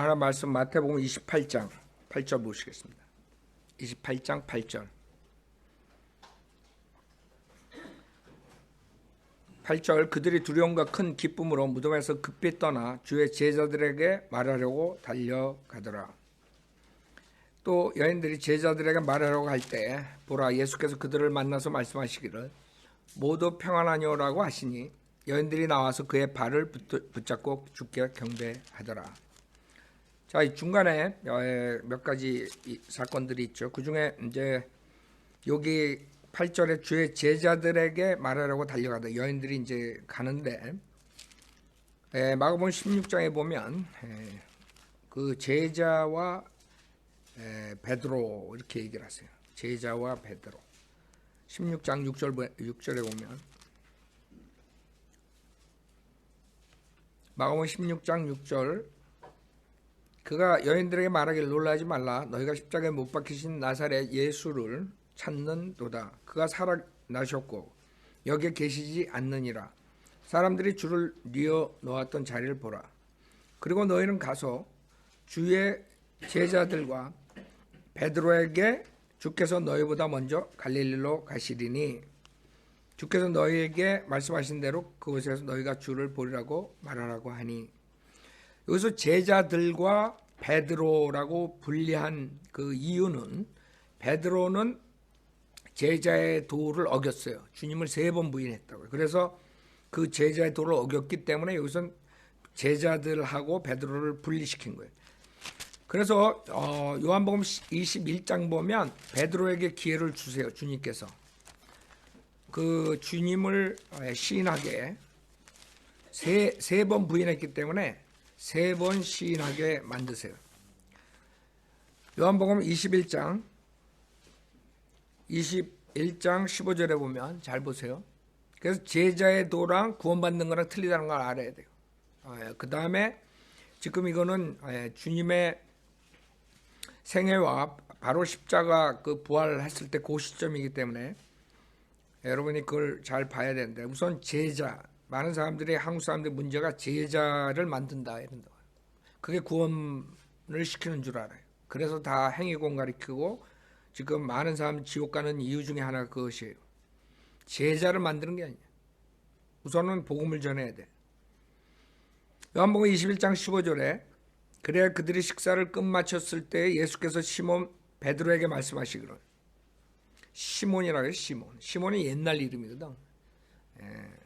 하나 말씀 마태복음 28장 8절 보시겠습니다. 28장 8절. 8절 그들이 두려움과 큰 기쁨으로 무덤에서 급히 떠나 주의 제자들에게 말하려고 달려가더라. 또 여인들이 제자들에게 말하려고 할 때 보라 예수께서 그들을 만나서 말씀하시기를 모두 평안하뇨라고 하시니 여인들이 나와서 그의 발을 붙잡고 주께 경배하더라. 자, 이 중간에 몇 가지 사건들이 있죠. 그 중에 이제 여기 8절에 주의 제자들에게 말하려고 달려가다 여인들이 이제 가는데 마가복음 16장에 보면 그 제자와 베드로 이렇게 얘기를 하세요. 제자와 베드로 16장 6절에 보면 마가복음 16장 6절 그가 여인들에게 말하기를 놀라지 말라 너희가 십자가에 못 박히신 나사렛 예수를 찾는도다. 그가 살아나셨고 여기에 계시지 않느니라. 사람들이 주를 뉘어 놓았던 자리를 보라. 그리고 너희는 가서 주의 제자들과 베드로에게 주께서 너희보다 먼저 갈릴리로 가시리니 주께서 너희에게 말씀하신 대로 그곳에서 너희가 주를 보리라고 말하라고 하니, 여기서 제자들과 베드로라고 분리한 그 이유는 베드로는 제자의 도를 어겼어요. 주님을 3번 부인했다고요. 그래서 그 제자의 도를 어겼기 때문에 여기서는 제자들하고 베드로를 분리시킨 거예요. 그래서 요한복음 21장 보면 베드로에게 기회를 주세요. 주님께서 그 주님을 시인하게 세 번 부인했기 때문에 3번 시인하게 만드세요. 요한복음 21장 15절에 보면 잘 보세요. 그래서 제자의 도랑 구원받는 거랑 틀리다는 걸 알아야 돼요. 그 다음에 지금 이거는 주님의 생애와 바로 십자가 그 부활했을 때 그 시점이기 때문에 여러분이 그걸 잘 봐야 되는데, 우선 제자, 많은 사람들이 한국 사람들의 문제가 제자를 만든다 이런다. 그게 구원을 시키는 줄 알아요. 그래서 다 행위공 가리키고 지금 많은 사람 지옥 가는 이유 중에 하나가 그것이에요. 제자를 만드는 게 아니에요. 우선은 복음을 전해야 돼. 요한복음 21장 15절에 그래야 그들이 식사를 끝마쳤을 때 예수께서 시몬 베드로에게 말씀하시기를, 시몬이라고 해요. 시몬이 옛날 이름이거든.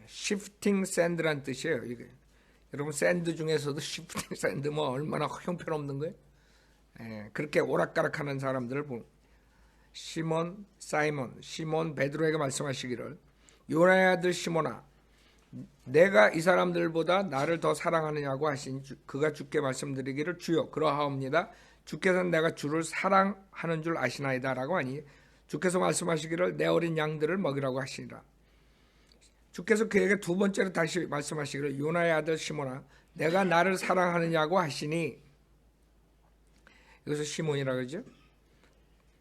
시프팅 샌드란 뜻이에요. 이게 여러분 샌드 중에서도 시프팅 샌드 뭐 얼마나 형편없는 거예요. 그렇게 오락가락하는 사람들을 보면 시몬 베드로에게 말씀하시기를 요나의 아들 시몬아 내가 이 사람들보다 나를 더 사랑하느냐고 하시니 그가 주께 말씀드리기를 주여 그러하옵니다. 주께서는 내가 주를 사랑하는 줄 아시나이다 라고 하니 주께서 말씀하시기를 내 어린 양들을 먹이라고 하시니라. 주께서 그에게 2번째로 다시 말씀하시기를 요나의 아들 시몬아 내가 나를 사랑하느냐고 하시니, 여기서 시몬이라고 그러죠.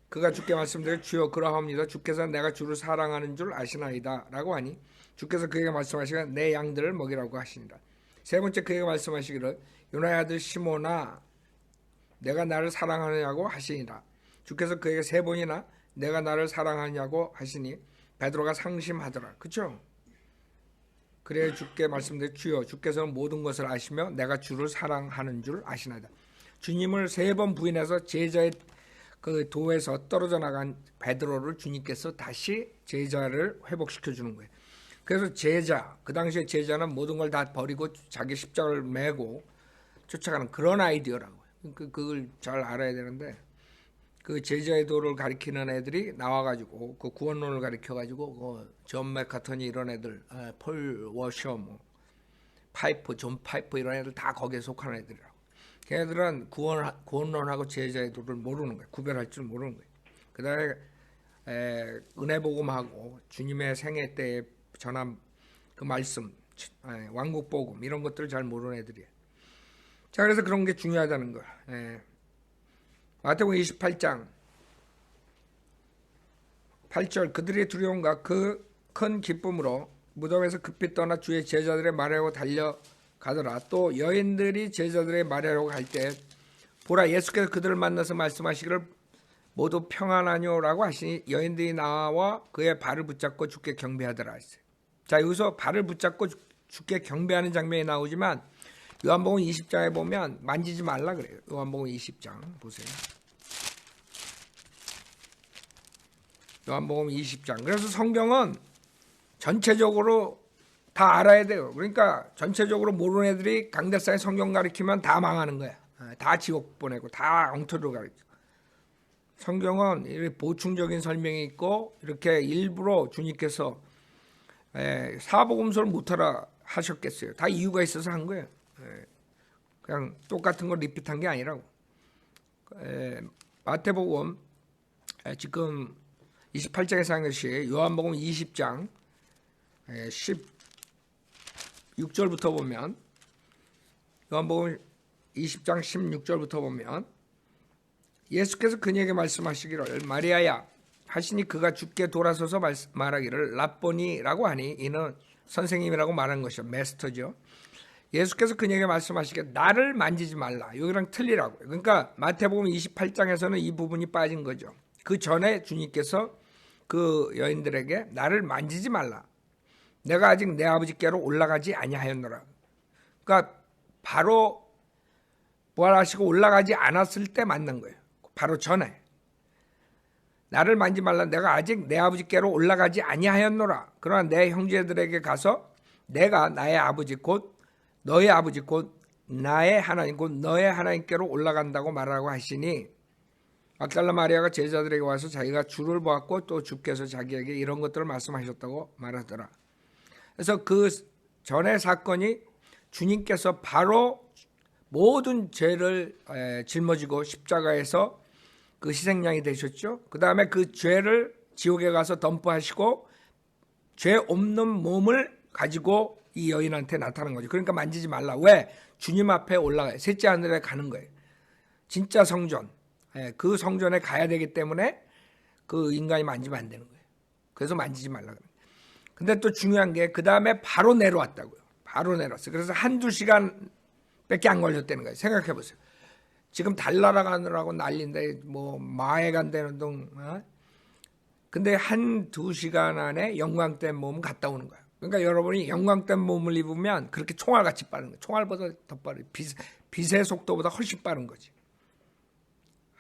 그가 주께 말씀드려 주여 그러하옵니다. 주께서 내가 주를 사랑하는 줄 아시나이다 라고 하니 주께서 그에게 말씀하시기를 내 양들을 먹이라고 하시니라. 3번째 그에게 말씀하시기를 요나의 아들 시몬아 내가 나를 사랑하느냐고 하시니라. 주께서 그에게 3번이나 내가 나를 사랑하냐고 하시니 베드로가 상심하더라. 그렇죠? 그래 주께 말씀드려 주여 주께서는 모든 것을 아시며 내가 주를 사랑하는 줄 아시나이다. 주님을 3번 부인해서 제자의 그 도에서 떨어져 나간 베드로를 주님께서 다시 제자를 회복시켜 주는 거예요. 그래서 제자, 그 당시에 제자는 모든 걸 다 버리고 자기 십자가를 메고 쫓아가는 그런 아이디어라고요. 그걸 잘 알아야 되는데, 그 제자의 도를 가리키는 애들이 나와가지고 그 구원론을 가리켜가지고 존 맥카터니 이런 애들, 폴 워셔, 존 파이프 이런 애들 다 거기에 속하는 애들이라고. 걔네들은 구원론하고 제자의 도를 모르는 거예요. 구별할 줄 모르는 거예요. 그 다음에 은혜복음하고 주님의 생애 때에 전한 그 말씀, 왕국복음 이런 것들을 잘 모르는 애들이에요. 자, 그래서 그런 게 중요하다는 거야. 마태복음 28장 8절 그들의 두려움과 그 큰 기쁨으로 무덤에서 급히 떠나 주의 제자들의 말하고 달려가더라. 또 여인들이 제자들의 말하려고 할 때 보라 예수께서 그들을 만나서 말씀하시기를 모두 평안하뇨라고 하시니 여인들이 나와 그의 발을 붙잡고 주께 경배하더라 했어요. 자, 여기서 발을 붙잡고 주께 경배하는 장면이 나오지만 요한복음 20장에 보면 만지지 말라 그래요. 요한복음 20장 보세요. 요한복음 20장. 그래서 성경은 전체적으로 다 알아야 돼요. 그러니까 전체적으로 모르는 애들이 강대상에 성경 가르치면 다 망하는 거야. 다 지옥 보내고 다 엉터리로 가르쳐. 성경은 이렇게 보충적인 설명이 있고 이렇게 일부러 주님께서 사복음서를 못하라 하셨겠어요. 다 이유가 있어서 한 거예요. 그냥 똑같은 걸 리핏한 게 아니라고. 마태복음 지금 28장에서 한 것이 요한복음 20장 16절부터 보면 요한복음 20장 16절부터 보면 예수께서 그녀에게 말씀하시기를 마리아야 하시니 그가 주께 돌아서서 말하기를 라보니라고 하니 이는 선생님이라고 말한 것이요 메스터죠. 예수께서 그녀에게 말씀하시기를 나를 만지지 말라. 여기랑 틀리라고. 그러니까 마태복음 28장에서는 이 부분이 빠진 거죠. 그 전에 주님께서 그 여인들에게 나를 만지지 말라. 내가 아직 내 아버지께로 올라가지 아니하였노라. 그러니까 바로 부활하시고 올라가지 않았을 때 만난 거예요. 바로 전에. 나를 만지지 말라. 내가 아직 내 아버지께로 올라가지 아니하였노라. 그러나 내 형제들에게 가서 내가 나의 아버지 곧 너의 아버지 곧 나의 하나님 곧 너의 하나님께로 올라간다고 말하라고 하시니 막달라 마리아가 제자들에게 와서 자기가 주를 보았고 또 주께서 자기에게 이런 것들을 말씀하셨다고 말하더라. 그래서 그 전의 사건이 주님께서 바로 모든 죄를 짊어지고 십자가에서 그 희생양이 되셨죠. 그 다음에 그 죄를 지옥에 가서 덤프하시고 죄 없는 몸을 가지고 이 여인한테 나타난 거죠. 그러니까 만지지 말라. 왜? 주님 앞에 올라가요. 셋째 하늘에 가는 거예요. 진짜 성전. 그 성전에 가야 되기 때문에 그 인간이 만지면 안 되는 거예요. 그래서 만지지 말라. 근데 또 중요한 게 그 다음에 바로 내려왔다고요. 바로 내려왔어요. 그래서 한두 시간밖에 안 걸렸다는 거예요. 생각해 보세요. 지금 달나라 가느라고 난리인데 뭐 마에 간다는 동. 근데 한두 시간 안에 영광된 몸은 갔다 오는 거예요. 그러니까 여러분이 영광된 몸을 입으면 그렇게 총알같이 빠른 거예요. 총알보다 더 빠르요. 빛의 속도보다 훨씬 빠른 거지.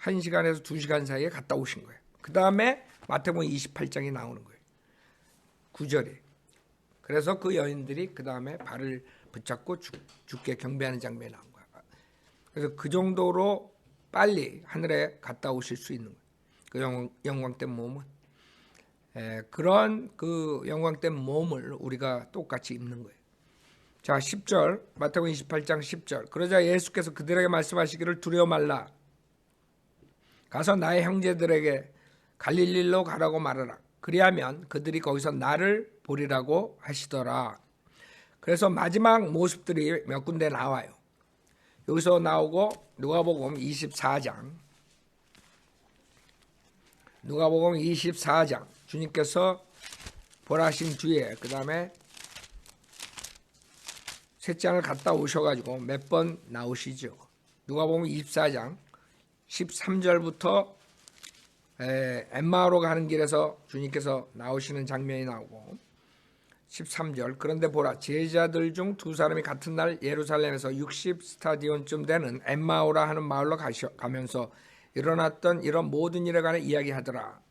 1시간에서 2시간 사이에 갔다 오신 거예요. 그 다음에 마태복음 28장이 나오는 거예요. 9절에. 그래서 그 여인들이 그 다음에 발을 붙잡고 주께 경배하는 장면이 나온 거예요. 그래서 그 정도로 빨리 하늘에 갔다 오실 수 있는 거예요. 그 영광된 몸은. 그런 그 영광된 몸을 우리가 똑같이 입는 거예요. 자, 10절 마태복음 28장 10절 그러자 예수께서 그들에게 말씀하시기를 두려워 말라. 가서 나의 형제들에게 갈릴리로 가라고 말하라. 그리하면 그들이 거기서 나를 보리라고 하시더라. 그래서 마지막 모습들이 몇 군데 나와요. 여기서 나오고 누가복음 24장 누가복음 24장 주님께서 보라신 뒤에 그 다음에 셋째 하늘 갔다 오셔가지고 몇 번 나오시죠. 누가복음 24장 13절부터 엠마오로 가는 길에서 주님께서 나오시는 장면이 나오고 13절 그런데 보라 제자들 중 두 사람이 같은 날 예루살렘에서 60스타디온쯤 되는 엠마오라 하는 마을로 가면서 일어났던 이런 모든 일에 관해 이야기하더라.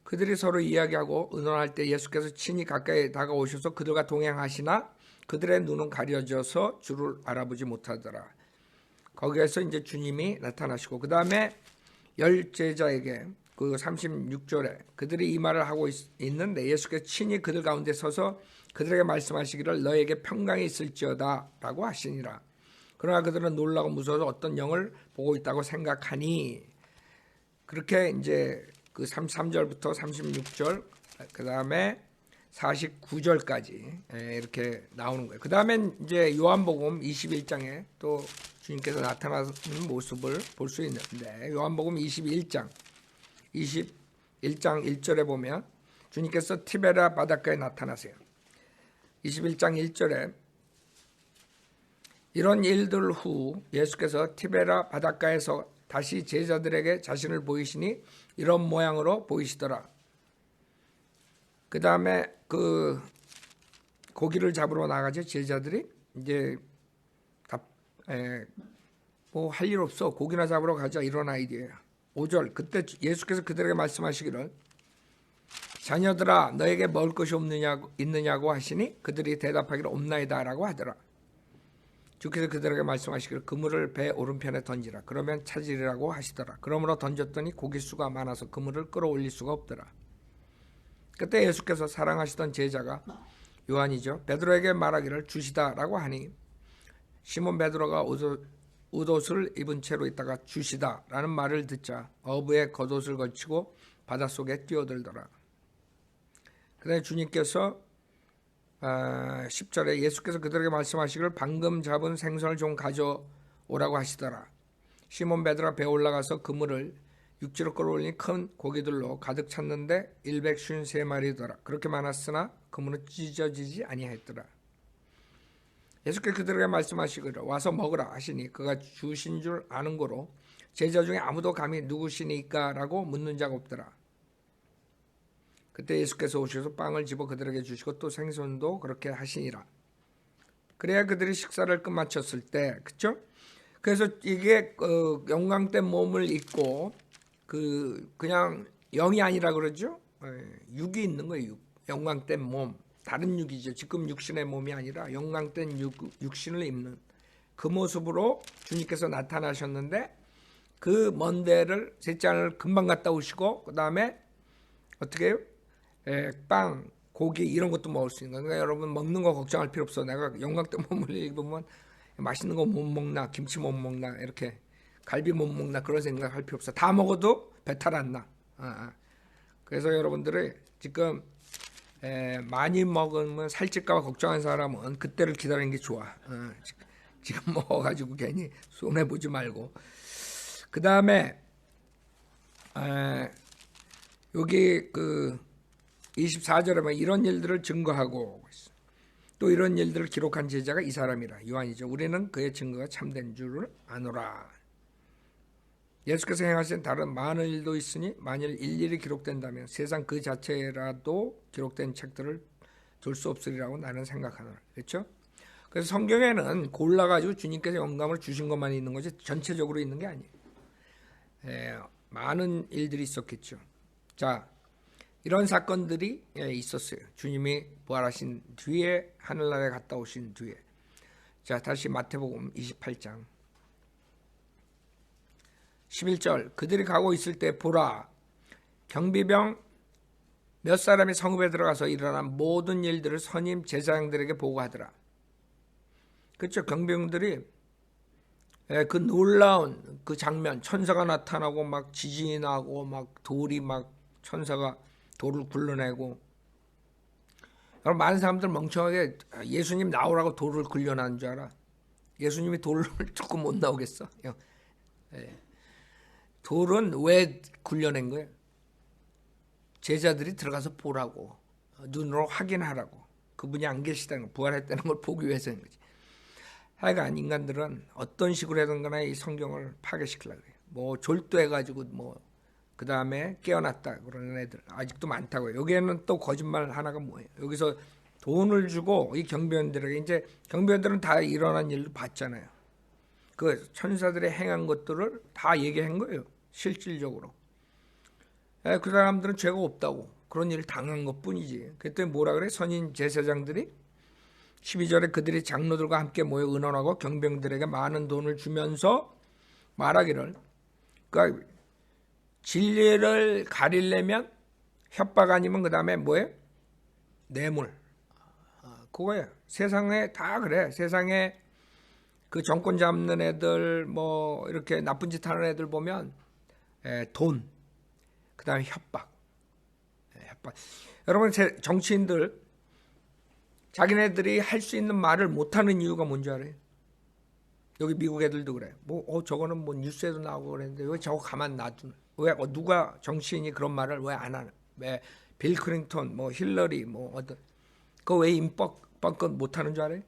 그들이 서로 이야기하고 의논할 때 예수께서 친히 가까이 다가오셔서 그들과 동행하시나 그들의 눈은 가려져서 주를 알아보지 못하더라. 거기에서 이제 주님이 나타나시고 그 다음에 열 제자에게 그 36절에 그들이 이 말을 하고 있는데 예수께서 친히 그들 가운데 서서 그들에게 말씀하시기를 너에게 평강이 있을지어다 라고 하시니라. 그러나 그들은 놀라고 무서워서 어떤 영을 보고 있다고 생각하니 그렇게 이제 그 33절부터 36절 그 다음에 49절까지 이렇게 나오는 거예요. 그 다음에 이제 요한복음 21장에 또 주님께서 나타나는 모습을 볼 수 있는데 요한복음 21장 1절에 보면 주님께서 티베라 바닷가에 나타나세요. 21장 1절에 이런 일들 후 예수께서 티베라 바닷가에서 다시 제자들에게 자신을 보이시니 이런 모양으로 보이시더라. 그 다음에 그 고기를 잡으러 나가죠. 제자들이 이제 뭐 할 일 없어, 고기나 잡으러 가자, 이런 아이디어예요. 5절, 그때 예수께서 그들에게 말씀하시기를 자녀들아 너에게 먹을 것이 있느냐고 하시니 그들이 대답하기를 없나이다 라고 하더라. 주께서 그들에게 말씀하시기를 그물을 배 오른편에 던지라. 그러면 찾으리라고 하시더라. 그러므로 던졌더니 고기수가 많아서 그물을 끌어올릴 수가 없더라. 그때 예수께서 사랑하시던 제자가 요한이죠. 베드로에게 말하기를 주시다라고 하니 시몬 베드로가 옷을 입은 채로 있다가 주시다라는 말을 듣자 어부의 겉옷을 걸치고 바닷속에 뛰어들더라. 그다음에 주님께서 10절에 예수께서 그들에게 말씀하시기를 방금 잡은 생선을 좀 가져오라고 하시더라. 시몬 베드로가 배에 올라가서 그물을 육지로 끌어올리니 큰 고기들로 가득 찼는데 153마리더라. 그렇게 많았으나 그물은 찢어지지 아니하였더라. 예수께서 그들에게 말씀하시기를 와서 먹으라 하시니 그가 주신 줄 아는 고로 제자 중에 아무도 감히 누구시니까 라고 묻는 자가 없더라. 그때 예수께서 오셔서 빵을 집어 그들에게 주시고 또 생선도 그렇게 하시니라. 그래야 그들이 식사를 끝마쳤을 때, 그렇죠? 그래서 이게 영광된 몸을 입고 그냥 영이 아니라 그러죠. 육이 있는 거예요. 영광된 몸, 다른 육이죠. 지금 육신의 몸이 아니라 영광된 육신을 입는 그 모습으로 주님께서 나타나셨는데 그 먼 데를 셋째 하늘 금방 갔다 오시고 그 다음에 어떻게 해요? 빵, 고기 이런 것도 먹을 수 있는 거예요. 그러니까 여러분 먹는 거 걱정할 필요 없어. 내가 영광된 몸을 입으면 맛있는 거 못 먹나, 김치 못 먹나, 이렇게 갈비 못 먹나 그런 생각할 필요 없어. 다 먹어도 배탈 안 나. 그래서 여러분들이 지금 많이 먹으면 살찔까 봐 걱정하는 사람은 그때를 기다리는 게 좋아. 지금 먹어가지고 괜히 손해보지 말고. 그 다음에 여기 24절에 막 이런 일들을 증거하고 또 이런 일들을 기록한 제자가 이 사람이라 요한이죠. 우리는 그의 증거가 참된 줄을 아노라. 예수께서 행하신 다른 많은 일도 있으니 만일 일일이 기록된다면 세상 그 자체라도 기록된 책들을 둘 수 없으리라고 나는 생각하노라. 그렇죠? 그래서 성경에는 골라가지고 주님께서 영감을 주신 것만 있는 거지 전체적으로 있는 게 아니에요. 많은 일들이 있었겠죠. 자, 이런 사건들이 있었어요. 주님이 부활하신 뒤에 하늘나라에 갔다 오신 뒤에. 자, 다시 마태복음 28장 11절 그들이 가고 있을 때 보라 경비병 몇 사람이 성읍에 들어가서 일어난 모든 일들을 선임 제사장들에게 보고하더라. 그렇죠. 경비병들이 그 놀라운 그 장면 천사가 나타나고 막 지진이 나고 막 돌이 막 천사가 돌을 굴러내고 여러분 많은 사람들 멍청하게 예수님 나오라고 돌을 굴려내는 줄 알아. 예수님이 돌을 조금 못 나오겠어. 돌은 왜 굴려낸 거예요? 제자들이 들어가서 보라고 눈으로 확인하라고 그분이 안 계시다는 거 부활했다는 걸 보기 위해서인 거지. 하여간 인간들은 어떤 식으로 해든 거나 이 성경을 파괴시키려고 해요. 뭐 졸도해가지고 뭐 그 다음에 깨어났다 그러는 애들 아직도 많다고요. 여기에는 또 거짓말 하나가 뭐예요? 여기서 돈을 주고 이 경비원들에게 이제 경비원들은 다 일어난 일을 봤잖아요. 그 천사들의 행한 것들을 다 얘기한 거예요. 실질적으로. 그 사람들은 죄가 없다고 그런 일을 당한 것뿐이지. 그랬더니 뭐라 그래? 선임 제사장들이 12절에 그들이 장로들과 함께 모여 의논하고 경병들에게 많은 돈을 주면서 말하기를 그러니까 진리를 가리려면 협박 아니면 그 다음에 뭐예요? 뇌물. 그거예요. 세상에 다 그래. 세상에 그 정권 잡는 애들 뭐 이렇게 나쁜 짓 하는 애들 보면 돈, 그 다음에 협박. 여러분 정치인들 자기네들이 할 수 있는 말을 못하는 이유가 뭔지 알아요? 여기 미국 애들도 그래. 뭐 저거는 뭐 뉴스에도 나오고 그랬는데 왜 저거 가만 놔두는? 왜 누가 정치인이 그런 말을 왜 안 하는? 왜 빌 클린턴, 뭐 힐러리, 뭐 어떤 그거 왜 임뻑 못하는 줄 알아요?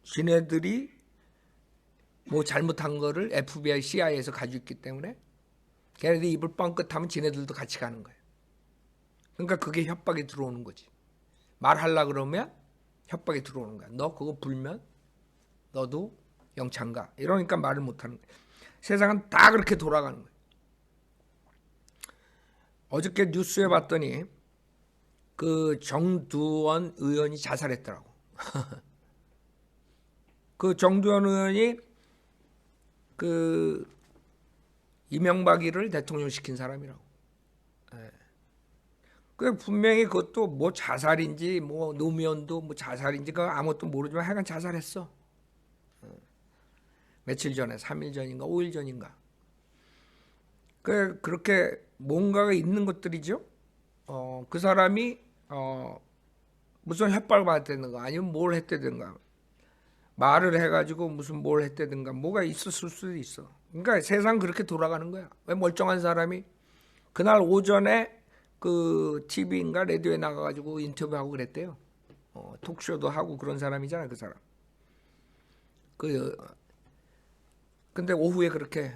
지네들이 뭐 잘못한 거를 FBI, CIA에서 가지고 있기 때문에 걔네들이 입을 뻥끗하면 지네들도 같이 가는 거예요. 그러니까 그게 협박이 들어오는 거지. 말하려고 그러면 협박이 들어오는 거야. 너 그거 불면 너도 영창 가. 이러니까 말을 못하는 거야. 세상은 다 그렇게 돌아가는 거예요. 어저께 뉴스에 봤더니 그 정두원 의원이 자살했더라고. 그 정두원 의원이 그 이명박이를 대통령 시킨 사람이라고. 그 분명히 그것도 뭐 자살인지 뭐 노무현도 뭐 자살인지 그 아무것도 모르지만 하여간 자살했어. 며칠 전에 3일 전인가 5일 전인가. 그렇게 뭔가가 있는 것들이죠. 그 사람이 무슨 협박을 받았다든가 아니면 뭘 했다든가 말을 해가지고 무슨 뭘 했다든가 뭐가 있었을 수도 있어. 그러니까 세상 그렇게 돌아가는 거야. 왜 멀쩡한 사람이 그날 오전에 그 TV인가 라디오에 나가가지고 인터뷰하고 그랬대요. 톡쇼도 하고 그런 사람이잖아, 그 사람. 근데 오후에 그렇게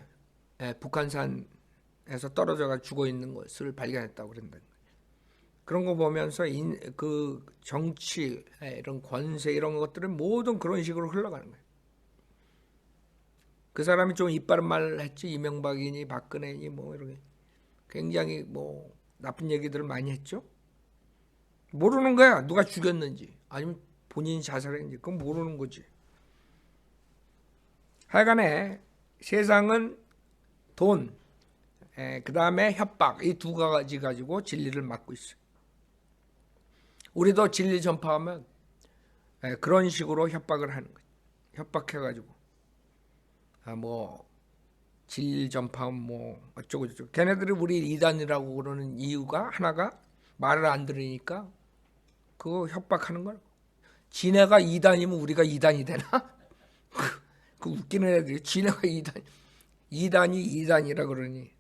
북한산에서 떨어져가 죽어 있는 것을 발견했다고 그런다. 그런 거 보면서 그 정치, 이런 권세 이런 것들은 모든 그런 식으로 흘러가는 거예요. 그 사람이 좀 이빠른 말을 했지. 이명박이니 박근혜니 뭐 이렇게 굉장히 뭐 나쁜 얘기들을 많이 했죠. 모르는 거야. 누가 죽였는지 아니면 본인이 자살했는지 그건 모르는 거지. 하여간에 세상은 돈, 그 다음에 협박 이 두 가지 가지고 진리를 막고 있어요. 우리도 진리 전파하면 그런 식으로 협박을 하는 거예요. 협박해가지고 뭐 진리 전파하면 뭐 어쩌고 저쩌고. 걔네들이 우리 이단이라고 그러는 이유가 하나가 말을 안 들으니까 그거 협박하는 거야. 지네가 이단이면 우리가 이단이 되나? 그 웃기는 애들이 지네가 이단이 이단이라 그러니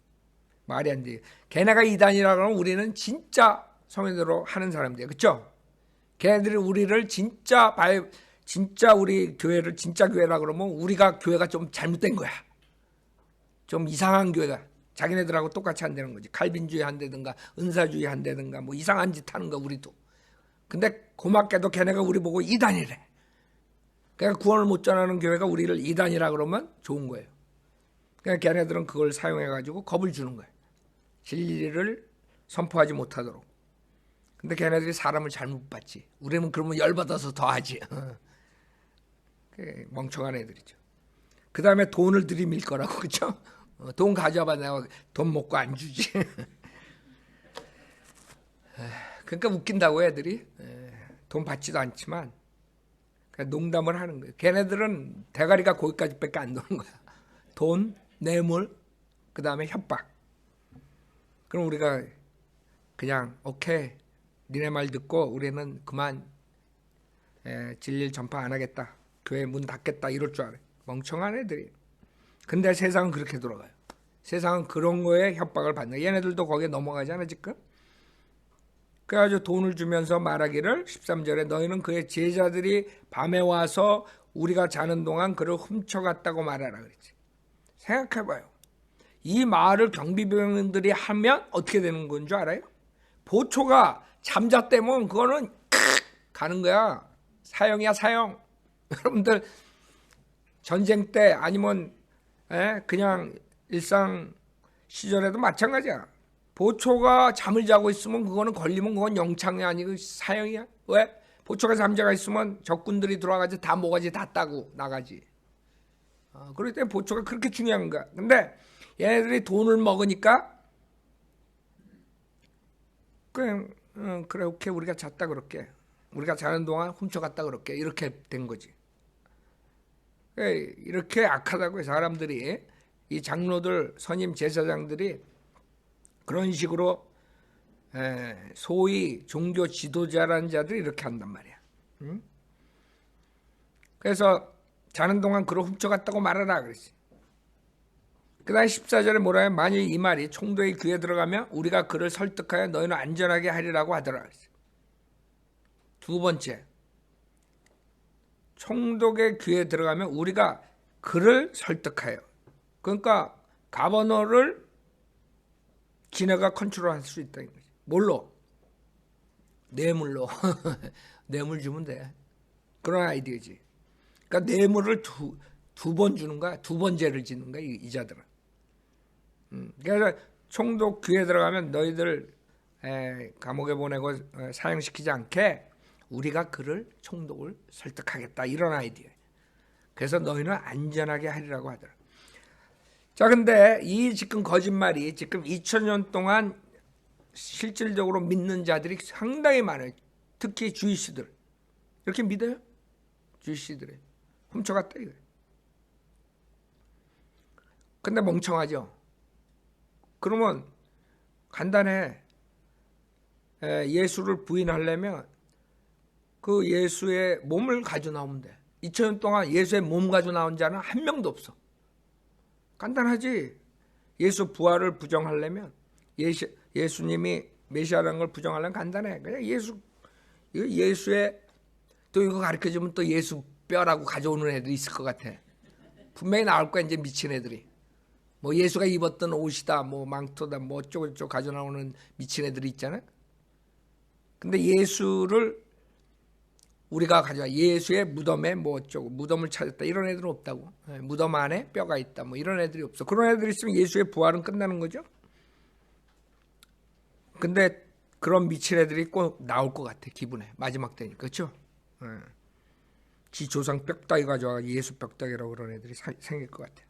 말이 안 돼. 걔네가 이단이라 그러면 우리는 진짜 성현대로 하는 사람들이야. 그쵸? 걔네들이 우리를 진짜 우리 교회를 진짜 교회라 그러면 우리가 교회가 좀 잘못된 거야. 좀 이상한 교회가 자기네들하고 똑같이 한다는 거지. 칼빈주의 한다든가 은사주의 한다든가 뭐 이상한 짓 하는 거 우리도. 근데 고맙게도 걔네가 우리 보고 이단이래. 그러니까 구원을 못 전하는 교회가 우리를 이단이라 그러면 좋은 거예요. 그러니까 걔네들은 그걸 사용해가지고 겁을 주는 거예요. 진리를 선포하지 못하도록. 근데 걔네들이 사람을 잘못 봤지. 우리는 그러면 열받아서 더 하지. 멍청한 애들이죠. 그 다음에 돈을 들이밀 거라고. 그렇죠? 돈 가져와봐. 내가 돈 먹고 안 주지. 그러니까 웃긴다고 애들이. 돈 받지도 않지만 농담을 하는 거예요. 걔네들은 대가리가 거기까지밖에 안 도는 거야. 돈, 뇌물, 그 다음에 협박. 그럼 우리가 그냥 오케이 니네 말 듣고 우리는 그만 진리를 전파 안 하겠다. 교회 문 닫겠다 이럴 줄 알아요. 멍청한 애들이. 근데 세상은 그렇게 돌아가요. 세상은 그런 거에 협박을 받는 거예요. 얘네들도 거기에 넘어가잖아 지금. 그래가지고 돈을 주면서 말하기를 13절에 너희는 그의 제자들이 밤에 와서 우리가 자는 동안 그를 훔쳐갔다고 말하라 그랬지. 생각해봐요. 이 말을 경비병들이 하면 어떻게 되는 건 줄 알아요? 보초가 잠잤다면 그거는 가는 거야. 사형이야 사형. 여러분들 전쟁 때 아니면 그냥 일상 시절에도 마찬가지야. 보초가 잠을 자고 있으면 그거는 걸리면 그건 영창이 아니고 사형이야. 왜? 보초가 잠자가 있으면 적군들이 들어와가지고 다 모가지 다 따고 나가지. 그렇기 때문에 보초가 그렇게 중요한 거야. 근데 얘네들이 돈을 먹으니까 그냥 그래 오케이 우리가 잤다 그럴게. 우리가 자는 동안 훔쳐갔다 그럴게. 이렇게 된 거지. 이렇게 악하다고요. 사람들이. 이 장로들 선임 제사장들이 그런 식으로 소위 종교 지도자라는 자들이 이렇게 한단 말이야. 응? 그래서 자는 동안 그를 훔쳐갔다고 말하라 그랬지. 그 다음 14절에 뭐라 해요? 만일 이 말이 총독의 귀에 들어가면 우리가 그를 설득하여 너희는 안전하게 하리라고 하더라. 두 번째, 총독의 귀에 들어가면 우리가 그를 설득해요. 그러니까 가버너를 지네가 컨트롤할 수 있다는 거지. 뭘로? 뇌물로. 뇌물 주면 돼. 그런 아이디어지. 그러니까 뇌물을 두 번 주는 거야. 두 번 죄를 짓는 거야, 이 자들은. 그래서 총독 귀에 들어가면 너희들 감옥에 보내고 사형시키지 않게 우리가 그를 총독을 설득하겠다, 이런 아이디어. 그래서 너희는 안전하게 하리라고 하더라. 자, 근데 이 지금 거짓말이 지금 2000년 동안 실질적으로 믿는 자들이 상당히 많아요. 특히 주이시들. 이렇게 믿어요? 주이시들이 훔쳐갔다 이거예요. 근데 멍청하죠. 그러면 간단해. 예수를 부인하려면 그 예수의 몸을 가져 나오면 돼. 2000년 동안 예수의 몸 가져 나온 자는 한 명도 없어. 간단하지. 예수 부활을 부정하려면, 예수님이 메시아라는 걸 부정하려면 간단해. 그냥 예수의, 또 이거 가르쳐주면 또 예수 뼈라고 가져오는 애들이 있을 것 같아. 분명히 나올 거야, 이제 미친 애들이. 뭐 예수가 입었던 옷이다, 뭐 망토다, 뭐 어쩌고저쩌고 가져 나오는 미친 애들이 있잖아. 근데 예수를 우리가 가져와, 예수의 무덤에 뭐 어쩌고, 무덤을 찾았다, 이런 애들은 없다고. 무덤 안에 뼈가 있다, 뭐 이런 애들이 없어. 그런 애들이 있으면 예수의 부활은 끝나는 거죠. 근데 그런 미친 애들이 꼭 나올 것 같아, 기분에. 마지막 때니까. 그렇죠? 지 조상 뼈다귀 가져와 예수 뼈다귀라고 그런 애들이 생길 것 같아.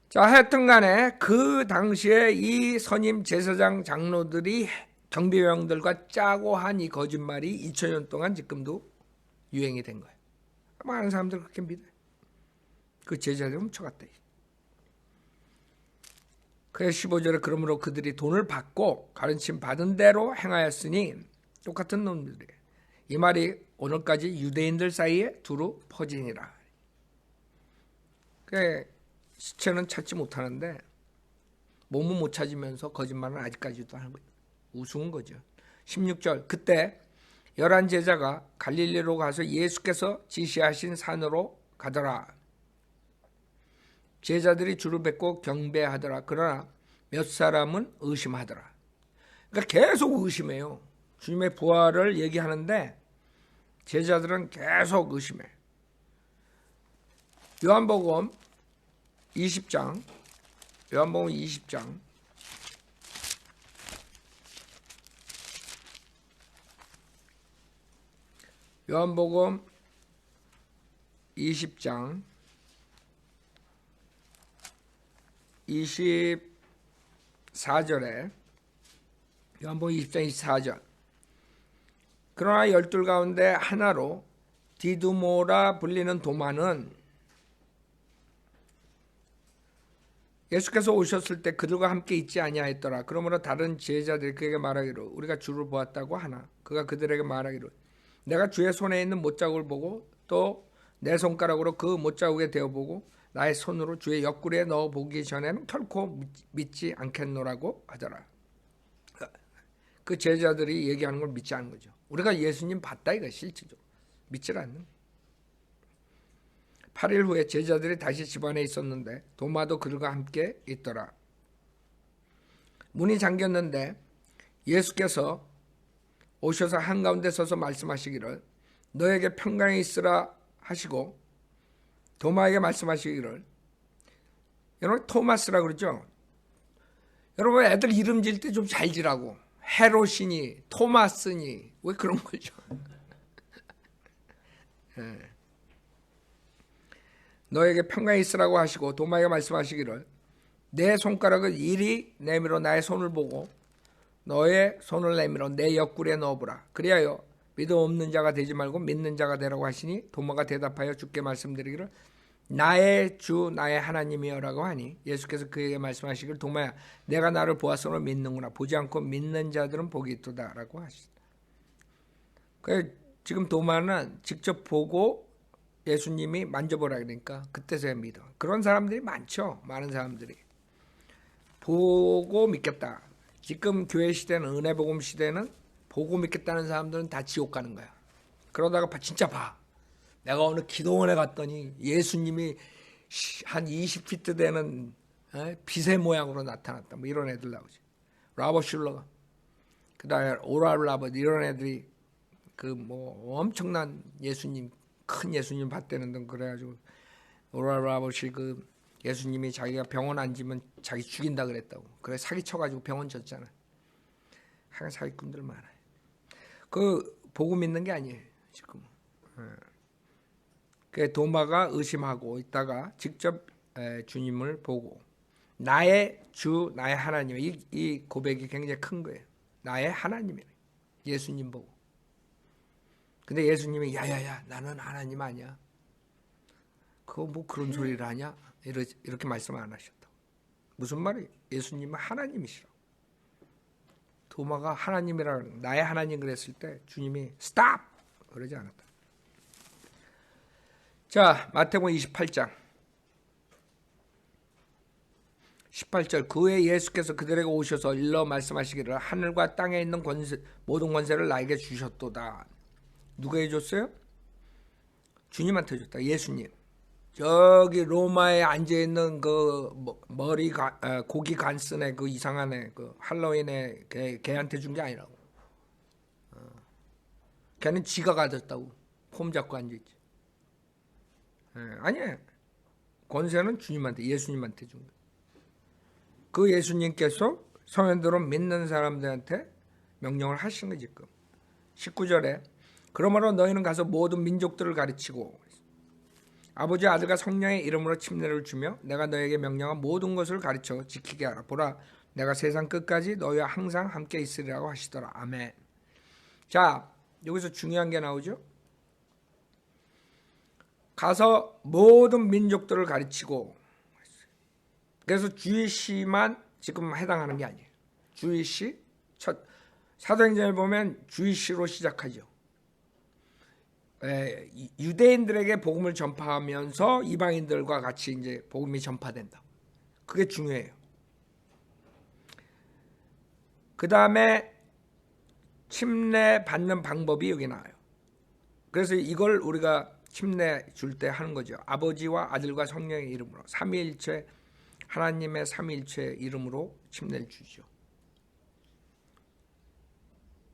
자, 하여튼 간에 그 당시에 이 선임 제사장 장로들이 경비병들과 짜고 한 이 거짓말이 2000년 동안 지금도 유행이 된 거예요. 많은 사람들 그렇게 믿어요. 그 제자들 훔쳐갔다. 그래서 15절에 그러므로 그들이 돈을 받고 가르침 받은 대로 행하였으니, 똑같은 놈들이에요. 이 말이 오늘까지 유대인들 사이에 두루 퍼지니라. 시체는 찾지 못하는데 몸은 못 찾으면서 거짓말은 아직까지도 하는 거예요. 우스운 거죠. 16절, 그때 11 제자가 갈릴리로 가서 예수께서 지시하신 산으로 가더라. 제자들이 줄을 뱉고 경배하더라. 그러나 몇 사람은 의심하더라. 그러니까 계속 의심해요. 주님의 부활을 얘기하는데 제자들은 계속 의심해. 요한복음 20장, 요한복음 20장, 요한복음 20장 24절에, 요한복음 20장 24절, 그러나 12 가운데 하나로 디두모라 불리는 도마는 예수께서 오셨을 때 그들과 함께 있지 아니하였더라. 그러므로 다른 제자들이 그에게 말하기를 우리가 주를 보았다고 하나. 그가 그들에게 말하기를 내가 주의 손에 있는 못자국을 보고 또 내 손가락으로 그 못자국에 대어보고 나의 손으로 주의 옆구리에 넣어보기 전에는 결코 믿지 않겠노라고 하더라. 그 제자들이 얘기하는 걸 믿지 않는 거죠. 우리가 예수님 봤다 이거 실질적으로. 믿지 않는. 8일 후에 제자들이 다시 집안에 있었는데 도마도 그들과 함께 있더라. 문이 잠겼는데 예수께서 오셔서 한가운데 서서 말씀하시기를 너에게 평강이 있으라 하시고 도마에게 말씀하시기를, 여러분 토마스라 그러죠. 여러분 애들 이름 지을 때 좀 잘 지라고. 헤롯이니 토마스니 왜 그런 거죠. 너에게 평강이 있으라고 하시고 도마에게 말씀하시기를 내 손가락을 이리 내밀어 나의 손을 보고 너의 손을 내밀어 내 옆구리에 넣어보라. 그리하여 믿음 없는 자가 되지 말고 믿는 자가 되라고 하시니 도마가 대답하여 주께 말씀드리기를 나의 주 나의 하나님이여라고 하니 예수께서 그에게 말씀하시기를 도마야 내가 나를 보았으므로 믿는구나. 보지 않고 믿는 자들은 복이 있도다라고 하시다. 지금 도마는 직접 보고 예수님이 만져보라 그러니까 그때서야 믿어. 그런 사람들이 많죠. 많은 사람들이 보고 믿겠다. 지금 교회 시대는, 은혜복음 시대는 보고 믿겠다는 사람들은 다 지옥 가는 거야. 그러다가 진짜 봐. 내가 어느 기도원에 갔더니 예수님이 한 20피트 되는 빛의 모양으로 나타났다. 뭐 이런 애들 나오지. 라버 슐러가, 그다음에 오랄 라버, 이런 애들이 그 뭐 엄청난 예수님, 큰 예수님 봤다는 등 그래가지고 오랄 라버시 그 예수님이 자기가 병원 앉으면 자기 죽인다 그랬다고. 그래 사기쳐가지고 병원 졌잖아. 하여간 사기꾼들 많아요. 그 복음 믿는 게 아니에요 지금. 그 도마가 의심하고 있다가 직접 주님을 보고 나의 주, 나의 하나님, 이 고백이 굉장히 큰 거예요. 나의 하나님이래. 예수님 보고. 근데 예수님이 야야야 나는 하나님 아니야. 그거 뭐 그런 소리를 하냐? 이렇게 말씀 안 하셨다고. 무슨 말이에요? 예수님은 하나님이시라고. 도마가 하나님이라는, 나의 하나님 그랬을 때 주님이 스탑! 그러지 않았다. 자, 마태복음 28장 18절. 그 후에 예수께서 그들에게 오셔서 일러 말씀하시기를 하늘과 땅에 있는 권세, 모든 권세를 나에게 주셨도다. 누가 해줬어요? 주님한테 줬다. 예수님. 저기 로마에 앉아있는 그 머리 고기 간슨의 그 이상한 애, 그 할로윈의 걔한테 준 게 아니라고. 걔는 지가 가졌다고. 폼 잡고 앉아있지. 아니에요. 권세는 주님한테, 예수님한테 준 거예요. 그 예수님께서 성현들로 믿는 사람들한테 명령을 하신 거지. 지금 19절에 그러므로 너희는 가서 모든 민족들을 가르치고 아버지, 아들과 성령의 이름으로 침례를 주며 내가 너에게 명령한 모든 것을 가르쳐 지키게 하라. 보라, 내가 세상 끝까지 너희와 항상 함께 있으리라고 하시더라. 아멘. 자, 여기서 중요한 게 나오죠. 가서 모든 민족들을 가르치고, 그래서 주이시만 지금 해당하는 게 아니에요. 주이시, 사도행전을 보면 주이시로 시작하죠. 유대인들에게 복음을 전파하면서 이방인들과 같이 이제 복음이 전파된다. 그게 중요해요. 그 다음에 침례 받는 방법이 여기 나와요. 그래서 이걸 우리가 침례 줄 때 하는 거죠. 아버지와 아들과 성령의 이름으로, 삼위일체 하나님의 삼위일체 이름으로 침례를 주죠.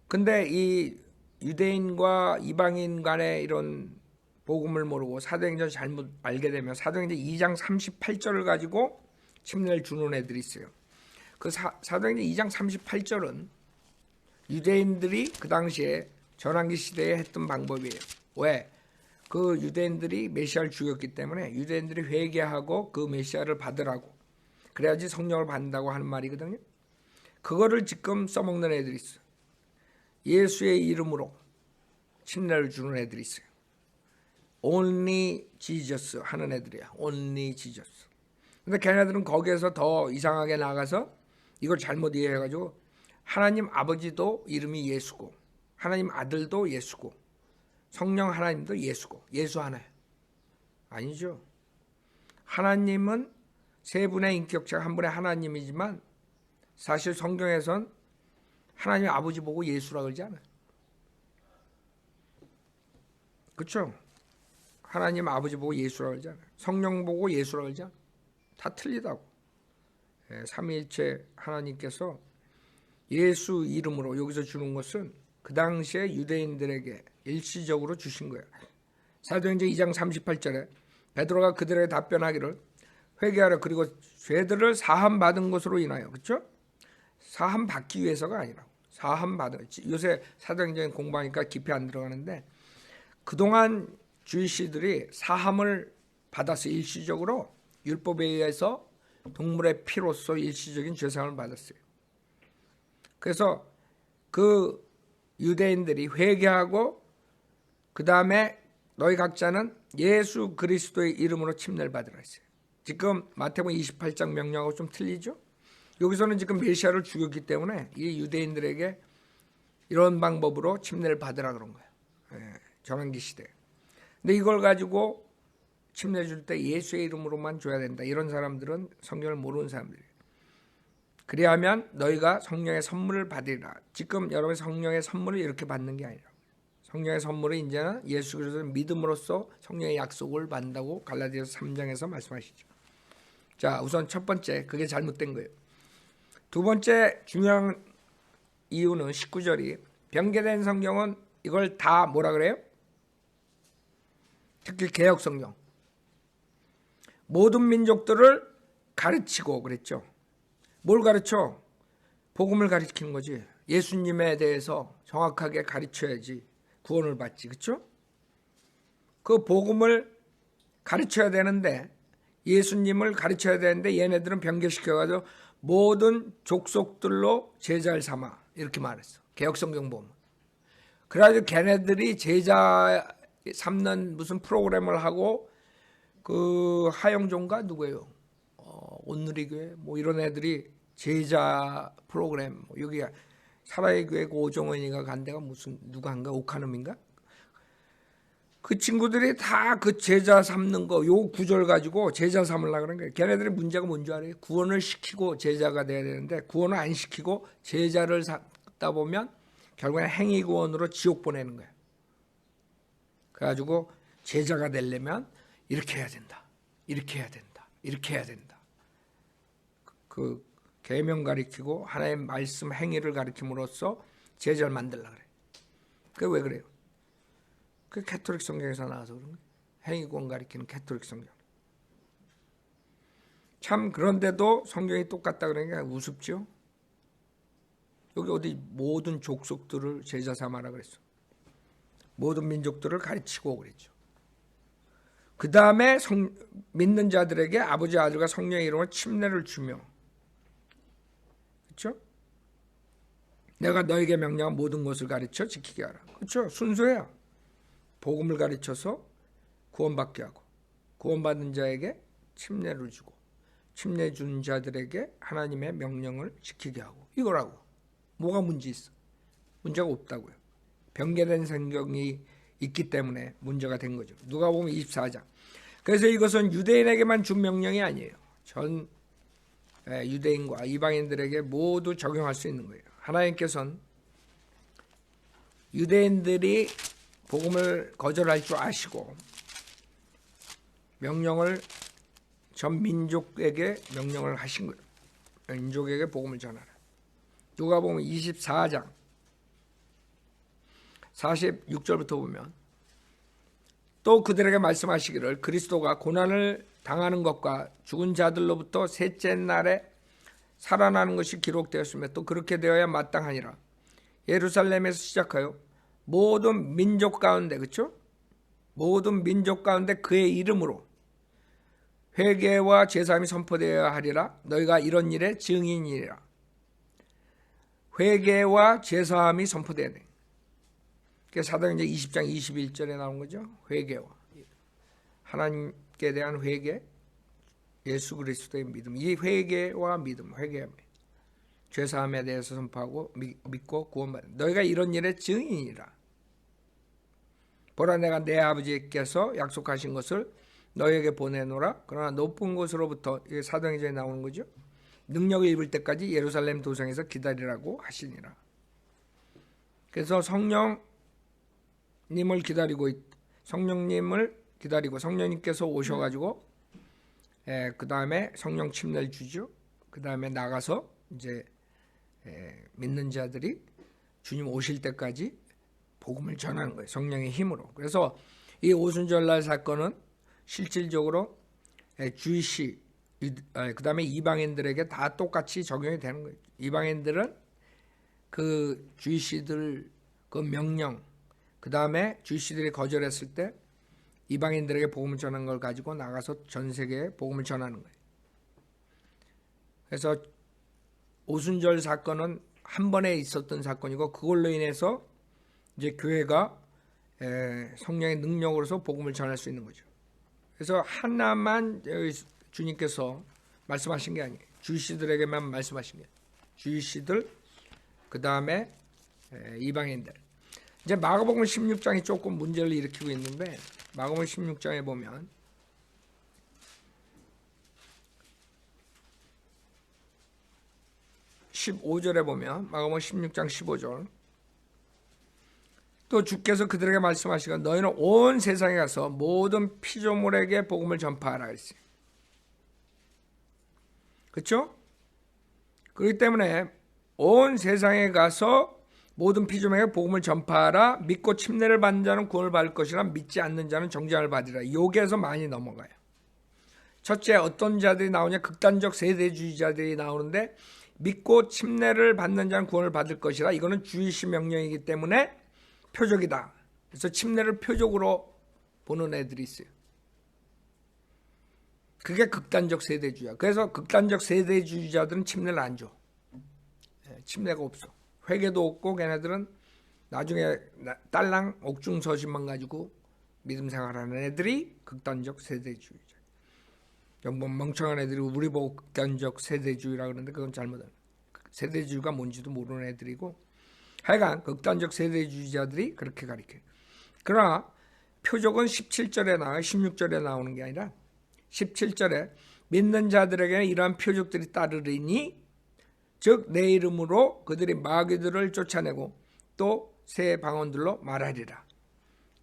근데 이 유대인과 이방인 간의 이런 복음을 모르고 사도행전 잘못 알게 되면 사도행전 2장 38절을 가지고 침례를 주는 애들이 있어요. 그 사도행전 2장 38절은 유대인들이 그 당시에 전환기 시대에 했던 방법이에요. 왜? 그 유대인들이 메시아를 죽였기 때문에 유대인들이 회개하고 그 메시아를 받으라고, 그래야지 성령을 받는다고 하는 말이거든요. 그거를 지금 써먹는 애들이 있어요. 예수의 이름으로 침례를 주는 애들이 있어요. Only Jesus 하는 애들이야. Only Jesus. 근데 걔네들은 거기에서 더 이상하게 나가서 이걸 잘못 이해해가지고 하나님 아버지도 이름이 예수고 하나님 아들도 예수고 성령 하나님도 예수고 예수 하나예요. 아니죠. 하나님은 세 분의 인격체가 한 분의 하나님이지만 사실 성경에선 하나님 아버지 보고 예수라 그러지 않아요. 그렇죠? 하나님 아버지 보고 예수라 그러지 않아요. 성령 보고 예수라 그러지 않아요. 다 틀리다고. 삼위일체 하나님께서 예수 이름으로 여기서 주는 것은 그 당시에 유대인들에게 일시적으로 주신 거예요. 사도행전 2장 38절에 베드로가 그들에게 답변하기를 회개하라, 그리고 죄들을 사함 받은 것으로 인하여, 그렇죠? 사함 받기 위해서가 아니라 사함 받은, 요새 사도행전 공부하니까 깊이 안 들어가는데 그동안 주이시들이 사함을 받아서 일시적으로 율법에 의해서 동물의 피로서 일시적인 죄사함을 받았어요. 그래서 그 유대인들이 회개하고 그 다음에 너희 각자는 예수 그리스도의 이름으로 침례를 받으라 했어요. 지금 마태복음 28장 명령하고 좀 틀리죠? 여기서는 지금 메시아를 죽였기 때문에 이 유대인들에게 이런 방법으로 침례를 받으라 그런 거예요. 전환기 시대. 근데 이걸 가지고 침례 줄 때 예수의 이름으로만 줘야 된다. 이런 사람들은 성경을 모르는 사람들이에요. 그리하면 너희가 성령의 선물을 받으리라. 지금 여러분 성령의 선물을 이렇게 받는 게 아니라 성령의 선물은 이제는 예수 그리스도를 믿음으로써 성령의 약속을 받는다고 갈라디아서 3장에서 말씀하시죠. 자, 우선 첫 번째, 그게 잘못된 거예요. 두 번째 중요한 이유는 19절이 변개된 성경은 이걸 다 뭐라 그래요? 특히 개혁 성경. 모든 민족들을 가르치고 그랬죠. 뭘 가르쳐? 복음을 가르치는 거지. 예수님에 대해서 정확하게 가르쳐야지 구원을 받지. 그렇죠? 그 복음을 가르쳐야 되는데 예수님을 가르쳐야 되는데 얘네들은 변개시켜가지고 모든 족속들로 제자를 삼아 이렇게 말했어. 개혁성경 보면. 그래가지고 걔네들이 제자 삼는 무슨 프로그램을 하고 그 하영종가 누구예요? 온누리교회 뭐 이런 애들이 제자 프로그램 여기 사라의 교회 오정원이가 간 데가 무슨 누가 한가 오카놈인가? 그 친구들이 다 그 제자 삼는 거 요 구절 가지고 제자 삼으려고 그러는 거예요. 걔네들의 문제가 뭔지 알아요? 구원을 시키고 제자가 돼야 되는데 구원을 안 시키고 제자를 삼다 보면 결국엔 행위 구원으로 지옥 보내는 거예요. 그래가지고 제자가 되려면 이렇게 해야 된다. 이렇게 해야 된다. 이렇게 해야 된다. 그 계명 가리키고 하나의 말씀 행위를 가리킴으로써 제자를 만들려고 그래. 그게 왜 그래요? 그 캐톨릭 성경에서 나와서 그런 거예요. 행위구원 가리키는 캐톨릭 성경. 참 그런데도 성경이 똑같다 그러니까 우습죠. 여기 어디 모든 족속들을 제자 삼아라 그랬어. 모든 민족들을 가르치고 그랬죠. 그 다음에 믿는 자들에게 아버지 아들과 성령의 이름으로 침례를 주며, 그렇죠? 내가 너에게 명령한 모든 것을 가르쳐 지키게 하라. 그렇죠? 순서야. 복음을 가르쳐서 구원받게 하고 구원받은 자에게 침례를 주고 침례 준 자들에게 하나님의 명령을 지키게 하고 이거라고. 뭐가 문제 있어? 문제가 없다고요. 변개된 성경이 있기 때문에 문제가 된 거죠. 누가복음 24장. 그래서 이것은 유대인에게만 준 명령이 아니에요. 전 유대인과 이방인들에게 모두 적용할 수 있는 거예요. 하나님께서는 유대인들이 복음을 거절할 줄 아시고 명령을 전 민족에게 명령을 하신 거예요. 민족에게 복음을 전하라. 누가복음 24장 46절부터 보면 또 그들에게 말씀하시기를 그리스도가 고난을 당하는 것과 죽은 자들로부터 셋째 날에 살아나는 것이 기록되었으며 또 그렇게 되어야 마땅하니라. 예루살렘에서 시작하여 모든 민족 가운데, 그렇죠? 모든 민족 가운데 그의 이름으로 회개와 제사함이 선포되어야 하리라. 너희가 이런 일의 증인이라. 회개와 제사함이 선포되어야 돼. 그게 사도행전 20장 21절에 나온 거죠. 회개와 하나님께 대한 회개, 예수 그리스도의 믿음. 이 회개와 믿음, 회개와 믿음. 죄사함에 대해서 선포하고 믿고 구원받는. 너희가 이런 일의 증인이라. 보라 내가 내 아버지께서 약속하신 것을 너희에게 보내노라. 그러나 높은 곳으로부터, 이게 사도행전에 나오는 거죠. 능력을 입을 때까지 예루살렘 도성에서 기다리라고 하시니라. 그래서 성령님을 기다리고 성령님을 기다리고 성령님께서 오셔가지고 그 다음에 성령 침례를 주죠. 그 다음에 나가서 이제 믿는 자들이 주님 오실 때까지 복음을 전하는 거예요. 성령의 힘으로. 그래서 이 오순절날 사건은 실질적으로 주이시 그 다음에 이방인들에게 다 똑같이 적용이 되는 거예요. 이방인들은 그 주이시들 그 명령 그 다음에 주이시들이 거절했을 때 이방인들에게 복음을 전하는 걸 가지고 나가서 전 세계에 복음을 전하는 거예요. 그래서 오순절 사건은 한 번에 있었던 사건이고 그걸로 인해서 이제 교회가 성령의 능력으로서 복음을 전할 수 있는 거죠. 그래서 하나만 주님께서 말씀하신 게 아니에요. 주이시들에게만 말씀하신 게 아니에요. 주이시들 그 다음에 이방인들. 이제 마가복음 16장이 조금 문제를 일으키고 있는데 마가복음 16장에 보면 15절에 보면 마가복음 16장 15절 또 주께서 그들에게 말씀하시고 너희는 온 세상에 가서 모든 피조물에게 복음을 전파하라 했어요. 그렇죠? 그렇기 때문에 온 세상에 가서 모든 피조물에게 복음을 전파하라. 믿고 침례를 받는 자는 구원을 받을 것이라 믿지 않는 자는 정죄를 받으리라. 여기에서 많이 넘어가요. 첫째, 어떤 자들이 나오냐? 극단적 세대주의자들이 나오는데 믿고 침례를 받는 자는 구원을 받을 것이라. 이거는 주의시 명령이기 때문에 표적이다. 그래서 침례를 표적으로 보는 애들이 있어요. 그게 극단적 세대주의야. 그래서 극단적 세대주의자들은 침례를 안 줘. 침례가 없어. 회개도 없고 걔네들은 나중에 딸랑 옥중서신만 가지고 믿음 생활하는 애들이 극단적 세대주의자. 뭐 멍청한 애들이 우리 보고 극단적 세대주의라 그러는데 그건 잘못한. 세대주의가 뭔지도 모르는 애들이고 하여간 극단적 세대주의자들이 그렇게 가르쳐요. 그러나 표적은 17절에 나와 16절에 나오는 게 아니라 17절에 믿는 자들에게는 이러한 표적들이 따르리니 즉 내 이름으로 그들이 마귀들을 쫓아내고 또 새 방언들로 말하리라.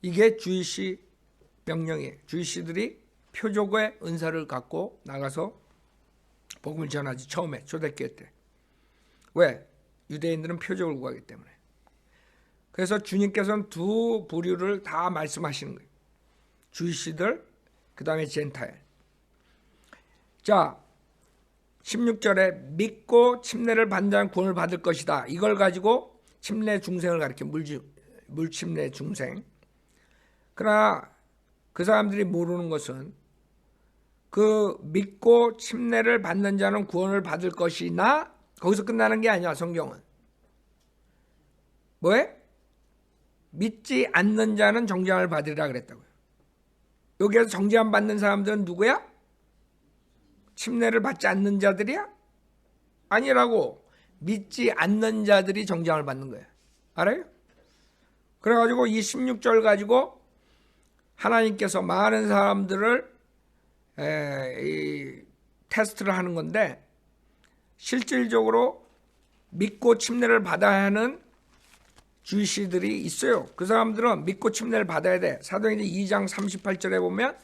이게 주의시 명령이에요. 주의시들이 표적의 은사를 갖고 나가서 복음을 전하지. 처음에 초대교회 때. 왜? 유대인들은 표적을 구하기 때문에. 그래서 주님께서는 두 부류를 다 말씀하시는 거예요. 주의시들, 그 다음에 젠타일. 자, 16절에 믿고 침례를 받는 자는 구원을 받을 것이다. 이걸 가지고 침례 중생을 가리켜. 물침례 중생. 그러나 그 사람들이 모르는 것은 그 믿고 침례를 받는 자는 구원을 받을 것이나 거기서 끝나는 게 아니야. 성경은 뭐해? 믿지 않는 자는 정죄함을 받으리라 그랬다고요. 여기에서 정죄함 받는 사람들은 누구야? 침례를 받지 않는 자들이야? 아니라고. 믿지 않는 자들이 정죄함을 받는 거예요. 알아요? 그래가지고 이 16절 가지고 하나님께서 많은 사람들을 테스트를 하는 건데 실질적으로 믿고 침례를 받아야 하는 주의시들이 있어요. 그 사람들은 믿고 침례를 받아야 돼. 사도행전 2장 38절에 보면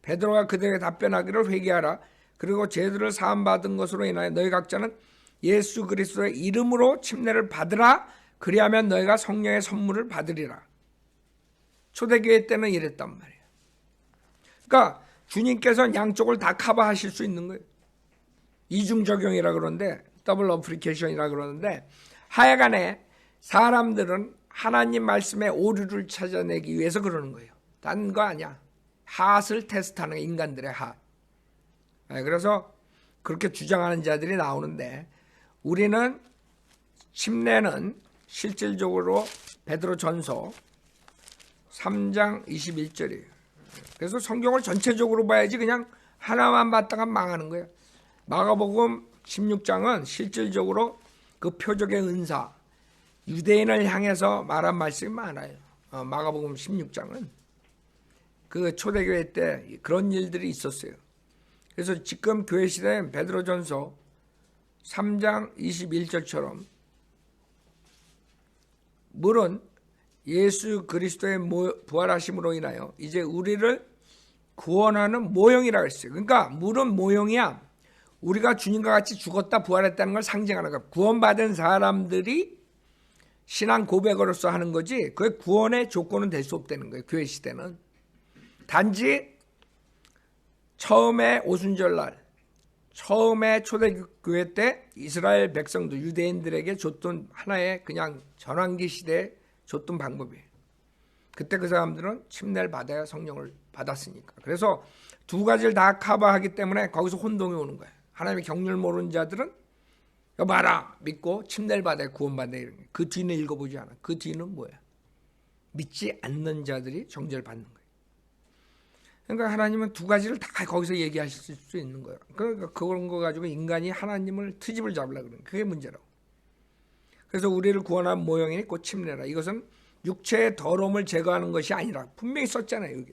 베드로가 그들에게 답변하기를 회개하라. 그리고 죄들을 사함받은 것으로 인하여 너희 각자는 예수 그리스도의 이름으로 침례를 받으라. 그리하면 너희가 성령의 선물을 받으리라. 초대교회 때는 이랬단 말이에요. 그러니까 주님께서는 양쪽을 다 커버하실 수 있는 거예요. 이중 적용이라 그러는데 더블 어플리케이션이라 그러는데 하여간에 사람들은 하나님 말씀의 오류를 찾아내기 위해서 그러는 거예요. 딴 거 아니야. 핫을 테스트하는 인간들의 핫. 그래서 그렇게 주장하는 자들이 나오는데 우리는 침례는 실질적으로 베드로전서 3장 21절이에요. 그래서 성경을 전체적으로 봐야지 그냥 하나만 봤다가 망하는 거예요. 마가복음 16장은 실질적으로 그 표적의 은사, 유대인을 향해서 말한 말씀이 많아요. 마가복음 16장은 그 초대교회 때 그런 일들이 있었어요. 그래서 지금 교회 시대엔 베드로전서 3장 21절처럼 물은 예수 그리스도의 부활하심으로 인하여 이제 우리를 구원하는 모형이라고 했어요. 그러니까 물은 모형이야. 우리가 주님과 같이 죽었다 부활했다는 걸 상징하는 거야. 구원받은 사람들이 신앙 고백으로서 하는 거지 그게 구원의 조건은 될 수 없다는 거예요. 교회 시대는. 단지 처음에 오순절날 처음에 초대교회 때 이스라엘 백성들 유대인들에게 줬던 하나의 그냥 전환기 시대에 줬던 방법이에요. 그때 그 사람들은 침례를 받아야 성령을 받았으니까. 그래서 두 가지를 다 커버하기 때문에 거기서 혼동이 오는 거예요. 하나님의 경륜을 모르는 자들은 봐라 믿고 침례를 받아야 구원받아 이런 거예요. 그 뒤는 읽어보지 않아. 그 뒤는 뭐야? 믿지 않는 자들이 정죄를 받는 거예요. 그러니까 하나님은 두 가지를 다 거기서 얘기하실 수 있는 거예요. 그러니까 그런 거 가지고 인간이 하나님을 트집을 잡으려고 그러는 그게 문제라고. 그래서 우리를 구원한 모형이니 곧 침례라. 이것은 육체의 더러움을 제거하는 것이 아니라 분명히 썼잖아요. 여기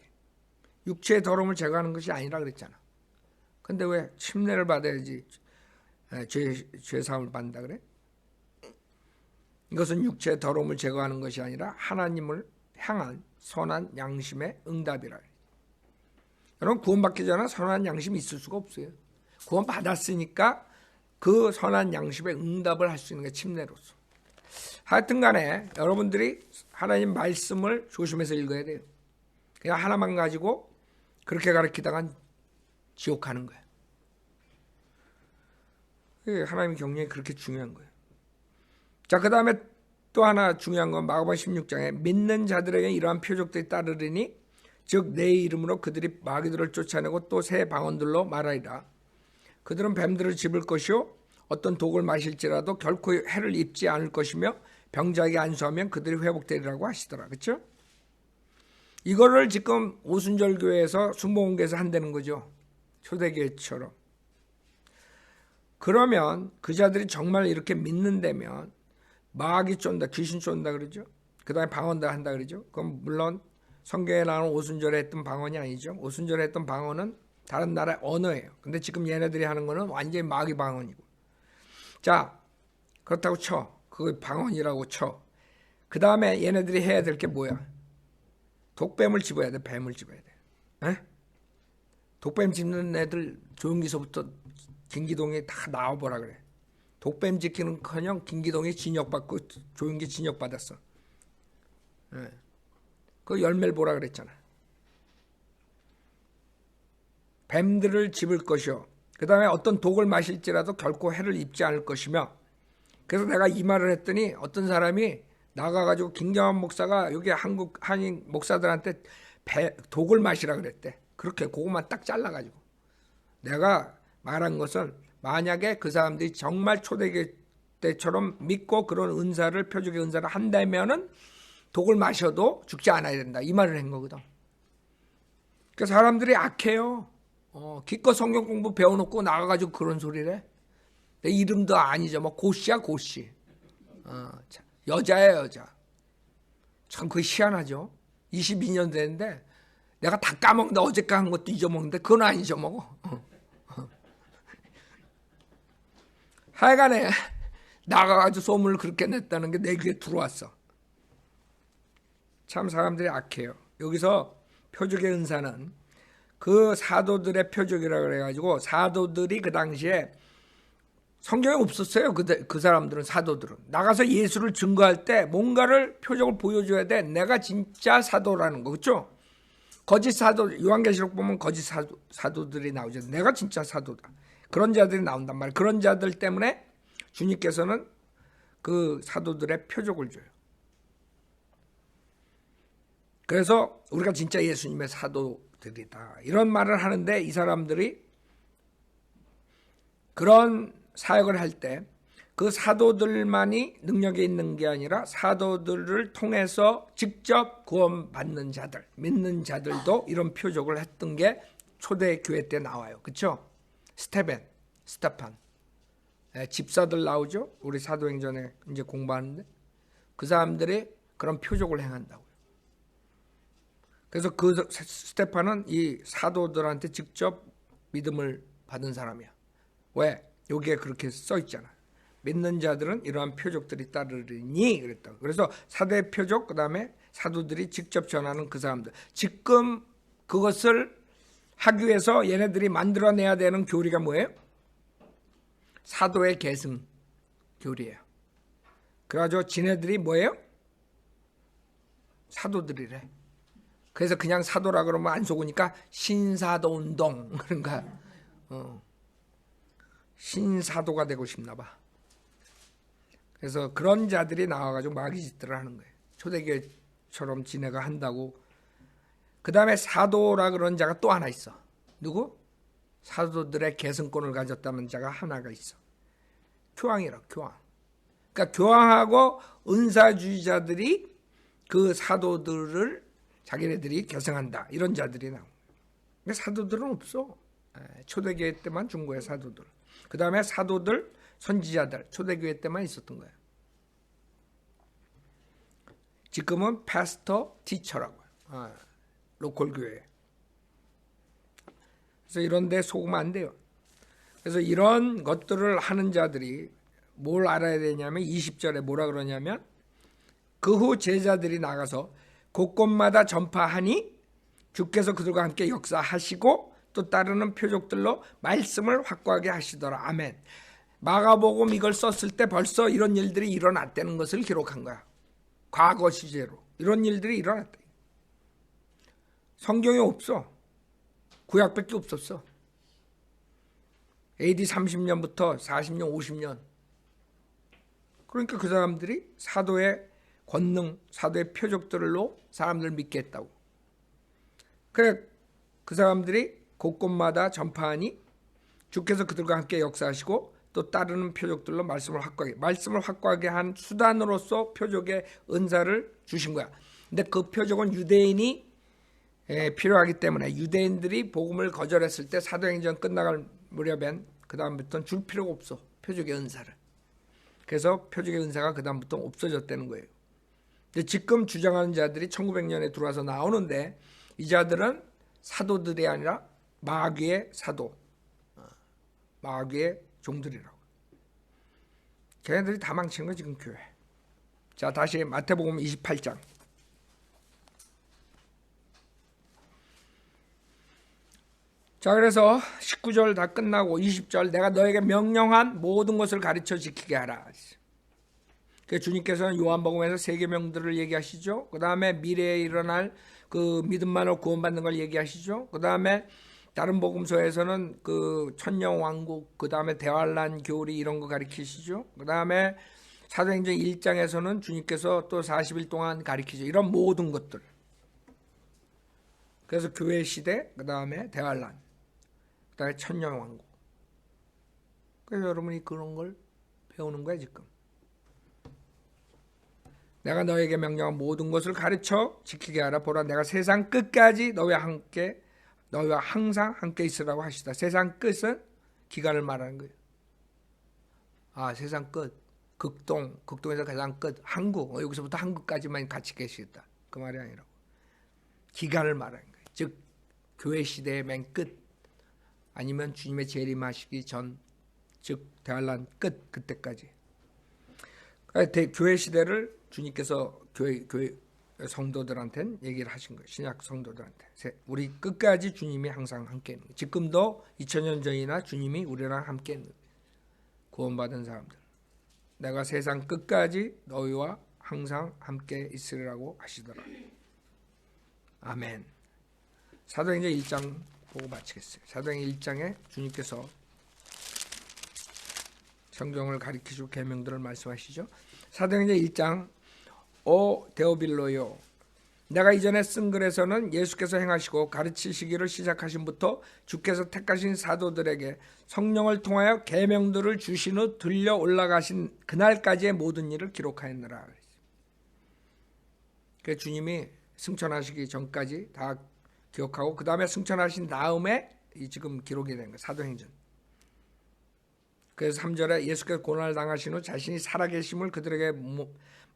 육체의 더러움을 제거하는 것이 아니라 그랬잖아. 근데 왜 침례를 받아야지 죄 사함을 받는다 그래? 이것은 육체의 더러움을 제거하는 것이 아니라 하나님을 향한 선한 양심의 응답이라. 여러분, 구원받기 전에 선한 양심이 있을 수가 없어요. 구원받았으니까 그 선한 양심의 응답을 할 수 있는 게 침례로서. 하여튼 간에 여러분들이 하나님 말씀을 조심해서 읽어야 돼요. 그냥 하나만 가지고 그렇게 가르치다간 지옥 가는 거예요. 하나님의 경륜이 그렇게 중요한 거예요. 자, 그 다음에 또 하나 중요한 건 마가복음 16장에 믿는 자들에게 이러한 표적들이 따르리니 즉 내 이름으로 그들이 마귀들을 쫓아내고 또 새 방언들로 말하리라. 그들은 뱀들을 집을 것이요 어떤 독을 마실지라도 결코 해를 입지 않을 것이며 병자에게 안수하면 그들이 회복되리라고 하시더라. 그렇죠? 이거를 지금 오순절 교회에서 순복음교회에서 한다는 거죠. 초대교회처럼. 그러면 그 자들이 정말 이렇게 믿는다면 마귀 쫀다, 귀신 쫀다 그러죠. 그 다음에 방언다 한다 그러죠. 그럼 물론 성경에 나오는 오순절에 했던 방언이 아니죠. 오순절에 했던 방언은 다른 나라의 언어예요. 근데 지금 얘네들이 하는 거는 완전히 마귀 방언이고. 자, 그렇다고 쳐. 그거 방언이라고 쳐. 그 다음에 얘네들이 해야 될 게 뭐야? 독뱀을 집어야 돼. 뱀을 집어야 돼. 에? 독뱀 집는 애들 조용기서부터 김기동이 다 나와보라 그래. 독뱀 지키는커녕 김기동이 징역받고 조용기 징역받았어. 예. 그 열매를 보라 그랬잖아. 뱀들을 집을 것이요. 그 다음에 어떤 독을 마실지라도 결코 해를 입지 않을 것이며. 그래서 내가 이 말을 했더니 어떤 사람이 나가가지고 김경환 목사가 여기 한국 한인 목사들한테 독을 마시라 그랬대. 그렇게 그것만 딱 잘라가지고. 내가 말한 것은 만약에 그 사람들이 정말 초대교회 때처럼 믿고 그런 은사를 표적의 은사를 한다면은 독을 마셔도 죽지 않아야 된다. 이 말을 한 거거든. 그러니까 사람들이 악해요. 기껏 성경 공부 배워놓고 나가가지고 그런 소리를 해. 내 이름도 아니죠. 뭐 고씨야 고씨. 여자야 여자. 참 그게 희한하죠. 22년 됐는데 내가 다 까먹는다. 어제까 한 것도 잊어먹는데 그건 안 잊어먹어. 하여간에 나가가지고 소문을 그렇게 냈다는 게 내 귀에 들어왔어. 참 사람들이 악해요. 여기서 표적의 은사는 그 사도들의 표적이라고 그래가지고 사도들이 그 당시에 성경에 없었어요. 그 사람들은 사도들은 나가서 예수를 증거할 때 뭔가를 표적을 보여줘야 돼. 내가 진짜 사도라는 거 그렇죠? 거짓 사도 요한계시록 보면 거짓 사도들이 나오죠. 내가 진짜 사도다. 그런 자들이 나온단 말이에요. 그런 자들 때문에 주님께서는 그 사도들의 표적을 줘요. 그래서 우리가 진짜 예수님의 사도들이다. 이런 말을 하는데 이 사람들이 그런 사역을 할 때 그 사도들만이 능력이 있는 게 아니라 사도들을 통해서 직접 구원받는 자들, 믿는 자들도 이런 표적을 했던 게 초대교회 때 나와요. 그렇죠? 스테판. 집사들 나오죠? 우리 사도행전에 이제 공부하는데 그 사람들이 그런 표적을 행한다고요. 그래서 그 스테판은 이 사도들한테 직접 믿음을 받은 사람이야. 왜? 여기에 그렇게 써 있잖아. 믿는 자들은 이러한 표적들이 따르리니 그랬다. 그래서 사도의 표적 그다음에 사도들이 직접 전하는 그 사람들. 지금 그것을 하기 위해서 얘네들이 만들어내야 되는 교리가 뭐예요? 사도의 계승 교리예요. 그래가지고 지네들이 뭐예요? 사도들이래. 그래서 그냥 사도라 그러면 안 속으니까 신사도 운동 그런가 신사도가 되고 싶나 봐. 그래서 그런 자들이 나와가지고 마귀짓들을 하는 거예요. 초대교회처럼 지네가 한다고. 그 다음에 사도라 그런 자가 또 하나 있어. 누구? 사도들의 계승권을 가졌다는 자가 하나가 있어. 교황이라 교황. 그러니까 교황하고 은사주의자들이 그 사도들을 자기네들이 계승한다. 이런 자들이 나온 거예요. 근데 사도들은 없어. 초대교회 때만 준 거예요. 사도들. 그 다음에 사도들, 선지자들 초대교회 때만 있었던 거예요. 지금은 패스터, 티처라고 해요. 로컬 교회. 그래서 이런 데 속으면 안 돼요. 그래서 이런 것들을 하는 자들이 뭘 알아야 되냐면 20절에 뭐라 그러냐면 그 후 제자들이 나가서 곳곳마다 전파하니 주께서 그들과 함께 역사하시고 또 따르는 표적들로 말씀을 확고하게 하시더라. 아멘. 마가복음 이걸 썼을 때 벌써 이런 일들이 일어났다는 것을 기록한 거야. 과거 시제로 이런 일들이 일어났다. 성경에 없어. 구약밖에 없었어. AD 30년부터 40년, 50년. 그러니까 그 사람들이 사도의 권능, 사도의 표적들로 사람들을 믿게 했다고. 그래, 그 사람들이 곳곳마다 전파하니 주께서 그들과 함께 역사하시고 또 따르는 표적들로 말씀을 확고하게 한 수단으로서 표적의 은사를 주신 거야. 근데 그 표적은 유대인이 필요하기 때문에 유대인들이 복음을 거절했을 때 사도행전 끝나갈 무렵엔 그 다음부터는 줄 필요가 없어. 표적의 은사를. 그래서 표적의 은사가 그 다음부터 없어졌다는 거예요. 근데 지금 주장하는 자들이 1900년에 들어와서 나오는데 이 자들은 사도들이 아니라 마귀의 사도, 마귀의 종들이라고. 걔네들이 다 망친 거 지금 교회. 자, 다시 마태복음 28장. 자, 그래서 19절 다 끝나고 20절 내가 너에게 명령한 모든 것을 가르쳐 지키게 하라. 그 주님께서는 요한복음에서 세 계명들을 얘기하시죠. 그 다음에 미래에 일어날 그 믿음만으로 구원받는 걸 얘기하시죠. 그 다음에 다른 복음서에서는 그 천년 왕국, 그 다음에 대환란 교리 이런 거 가르치시죠. 그 다음에 사도행전 1장에서는 주님께서 또 40일 동안 가르치죠. 이런 모든 것들. 그래서 교회 시대, 그 다음에 대환란, 그 다음에 천년 왕국. 그래서 여러분이 그런 걸 배우는 거야 지금. 내가 너에게 명령한 모든 것을 가르쳐 지키게 하라. 보라, 내가 세상 끝까지 너희와 항상 함께 있으라고 하시다. 세상 끝은 기간을 말하는 거예요. 아, 세상 끝. 극동에서 가장 끝. 한국. 여기서부터 한국까지만 같이 계시겠다. 그 말이 아니라고. 기간을 말하는 거예요. 즉 교회 시대의 맨 끝. 아니면 주님의 재림하시기 전. 즉 대환란 끝. 그때까지. 교회 시대를 주님께서 교회 성도들한테는 얘기를 하신 거예요. 신약 성도들한테. 우리 끝까지 주님이 항상 함께 있는 거예요. 지금도 2000년 전이나 주님이 우리랑 함께 있는 거예요. 구원받은 사람들. 내가 세상 끝까지 너희와 항상 함께 있으리라고 하시더라. 아멘. 사도행전 1장 보고 마치겠어요. 사도행전 1장에 주님께서 성경을 가리키시고 계명들을 말씀하시죠. 사도행전 1장 오 데오빌로요, 내가 이전에 쓴 글에서는 예수께서 행하시고 가르치시기를 시작하신부터 주께서 택하신 사도들에게 성령을 통하여 계명들을 주신 후 들려 올라가신 그날까지의 모든 일을 기록하였느라. 그래서 주님이 승천하시기 전까지 다 기억하고 그 다음에 승천하신 다음에 지금 기록이 된 거예요. 사도행전. 그래서 3절에 예수께서 고난을 당하신 후 자신이 살아계심을 그들에게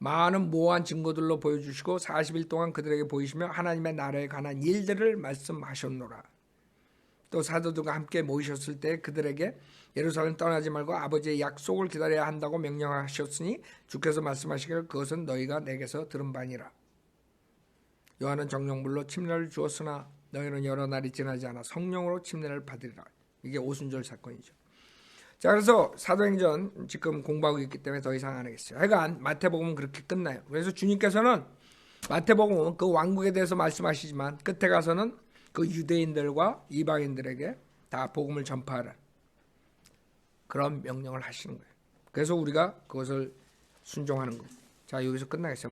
많은 모호한 증거들로 보여주시고 40일 동안 그들에게 보이시며 하나님의 나라에 관한 일들을 말씀하셨노라. 또 사도들과 함께 모이셨을 때 그들에게 예루살렘 떠나지 말고 아버지의 약속을 기다려야 한다고 명령하셨으니 주께서 말씀하시기를 그것은 너희가 내게서 들은 바니라. 요한은 정령불로 침례를 주었으나 너희는 여러 날이 지나지 않아 성령으로 침례를 받으리라. 이게 오순절 사건이죠. 자, 그래서 사도행전 지금 공부하고 있기 때문에 더 이상 안 하겠어요. 하여간 마태복음은 그렇게 끝나요. 그래서 주님께서는 마태복음은 그 왕국에 대해서 말씀하시지만 끝에 가서는 그 유대인들과 이방인들에게 다 복음을 전파하라. 그런 명령을 하시는 거예요. 그래서 우리가 그것을 순종하는 거예요. 자, 여기서 끝나겠어요.